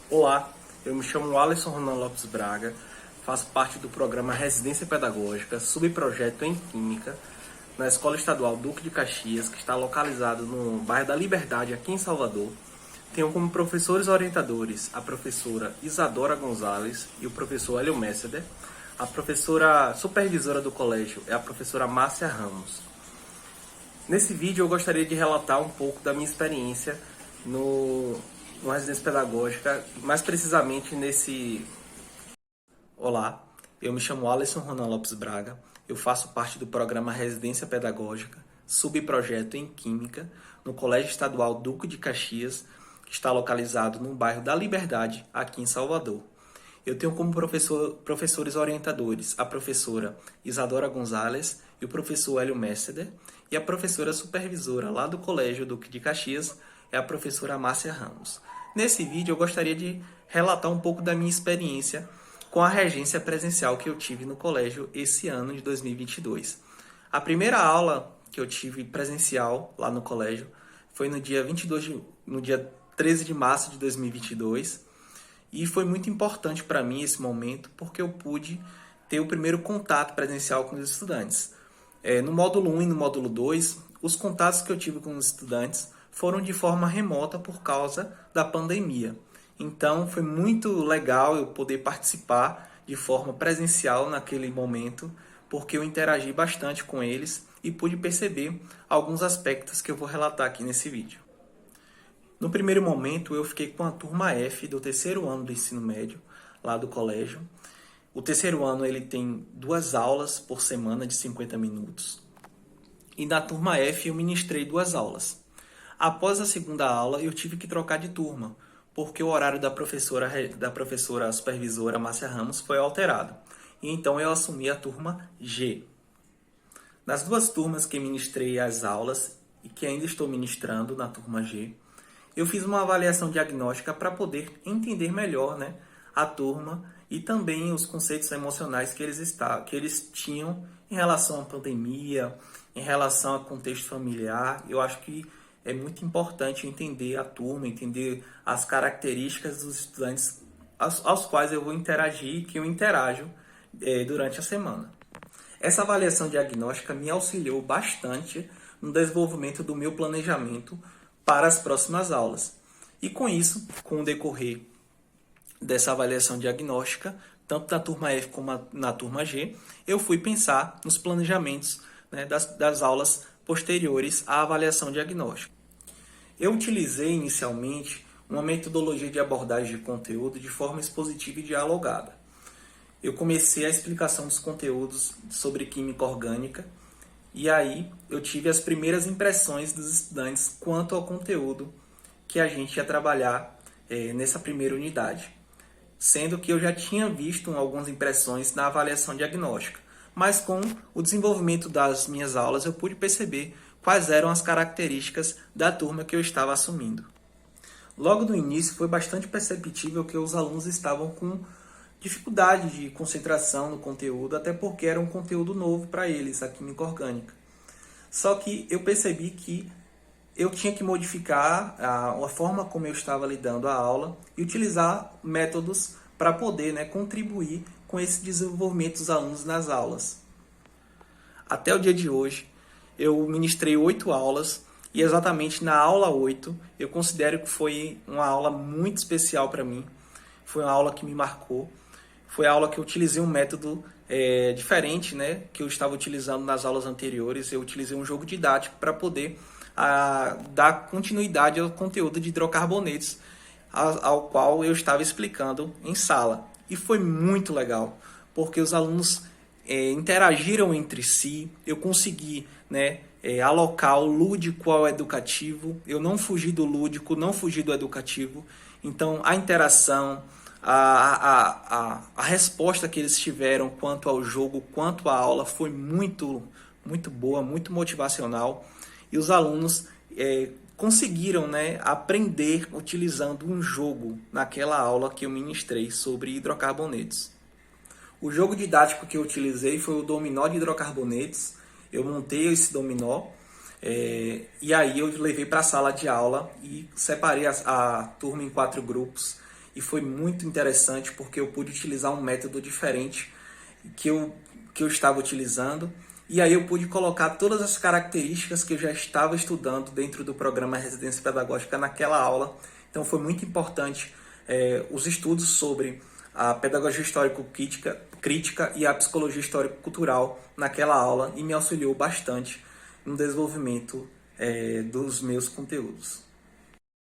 Olá, eu me chamo Alisson Ronan Lopes Braga, faço parte do programa Residência Pedagógica, subprojeto em Química, na Escola Estadual Duque de Caxias, que está localizado no bairro da Liberdade, aqui em Salvador. Tenho como professores orientadores a professora Isadora Gonzalez e o professor Hélio Messeder. A professora supervisora do colégio é a professora Márcia Ramos. Nesse vídeo eu gostaria de relatar um pouco da minha experiência no residência pedagógica, mais precisamente nesse... Olá, eu me chamo Alisson Ronan Lopes Braga, eu faço parte do programa Residência Pedagógica, subprojeto em Química, no Colégio Estadual Duque de Caxias, que está localizado no bairro da Liberdade, aqui em Salvador. Eu tenho como professores orientadores a professora Isadora Gonzalez e o professor Hélio Messeder, e a professora supervisora lá do Colégio Duque de Caxias é a professora Márcia Ramos. Nesse vídeo eu gostaria de relatar um pouco da minha experiência com a regência presencial que eu tive no colégio esse ano de 2022. A primeira aula que eu tive presencial lá no colégio foi no dia 13 de março de 2022, e foi muito importante para mim esse momento porque eu pude ter o primeiro contato presencial com os estudantes. No módulo 1 e no módulo 2, os contatos que eu tive com os estudantes foram de forma remota por causa da pandemia. Então foi muito legal eu poder participar de forma presencial naquele momento, porque eu interagi bastante com eles e pude perceber alguns aspectos que eu vou relatar aqui nesse vídeo. No primeiro momento eu fiquei com a turma F do terceiro ano do ensino médio, lá do colégio. O terceiro ano ele tem 2 aulas por semana de 50 minutos. E na turma F eu ministrei 2 aulas. Após a segunda aula eu tive que trocar de turma, porque o horário da professora supervisora Márcia Ramos foi alterado. E então eu assumi a turma G. Nas 2 turmas que ministrei as aulas e que ainda estou ministrando na turma G, eu fiz uma avaliação diagnóstica para poder entender melhor, a turma e também os conceitos emocionais que eles tinham em relação à pandemia, em relação ao contexto familiar. Eu acho que é muito importante entender a turma, entender as características dos estudantes aos quais eu vou interagir, que eu interajo durante a semana. Essa avaliação diagnóstica me auxiliou bastante no desenvolvimento do meu planejamento para as próximas aulas. E com isso, com o decorrer dessa avaliação diagnóstica, tanto na turma F como na turma G, eu fui pensar nos planejamentos das aulas posteriores à avaliação diagnóstica. Eu utilizei inicialmente uma metodologia de abordagem de conteúdo de forma expositiva e dialogada. Eu comecei a explicação dos conteúdos sobre química orgânica e aí eu tive as primeiras impressões dos estudantes quanto ao conteúdo que a gente ia trabalhar nessa primeira unidade. Sendo que eu já tinha visto algumas impressões na avaliação diagnóstica, mas com o desenvolvimento das minhas aulas eu pude perceber quais eram as características da turma que eu estava assumindo. Logo no início foi bastante perceptível que os alunos estavam com dificuldade de concentração no conteúdo, até porque era um conteúdo novo para eles, a química orgânica. Só que eu percebi que eu tinha que modificar a forma como eu estava lidando a aula e utilizar métodos para poder contribuir com esse desenvolvimento dos alunos nas aulas. Até o dia de hoje, eu ministrei 8 aulas e exatamente na aula 8 eu considero que foi uma aula muito especial para mim. Foi uma aula que me marcou. Foi a aula que eu utilizei um método diferente que eu estava utilizando nas aulas anteriores. Eu utilizei um jogo didático para poder dar continuidade ao conteúdo de hidrocarbonetos ao qual eu estava explicando em sala. E foi muito legal, porque os alunos interagiram entre si, eu consegui alocar o lúdico ao educativo, eu não fugi do lúdico, não fugi do educativo. Então a interação, a resposta que eles tiveram quanto ao jogo, quanto à aula foi muito boa, muito motivacional. E os alunos conseguiram aprender utilizando um jogo naquela aula que eu ministrei sobre hidrocarbonetos. O jogo didático que eu utilizei foi o dominó de hidrocarbonetos. Eu montei esse dominó e aí eu levei para a sala de aula e separei a turma em 4 grupos. e foi muito interessante porque eu pude utilizar um método diferente que eu estava utilizando, e aí eu pude colocar todas as características que eu já estava estudando dentro do programa Residência Pedagógica naquela aula. Então foi muito importante os estudos sobre a pedagogia histórico-crítica e a psicologia histórico-cultural naquela aula, e me auxiliou bastante no desenvolvimento dos meus conteúdos.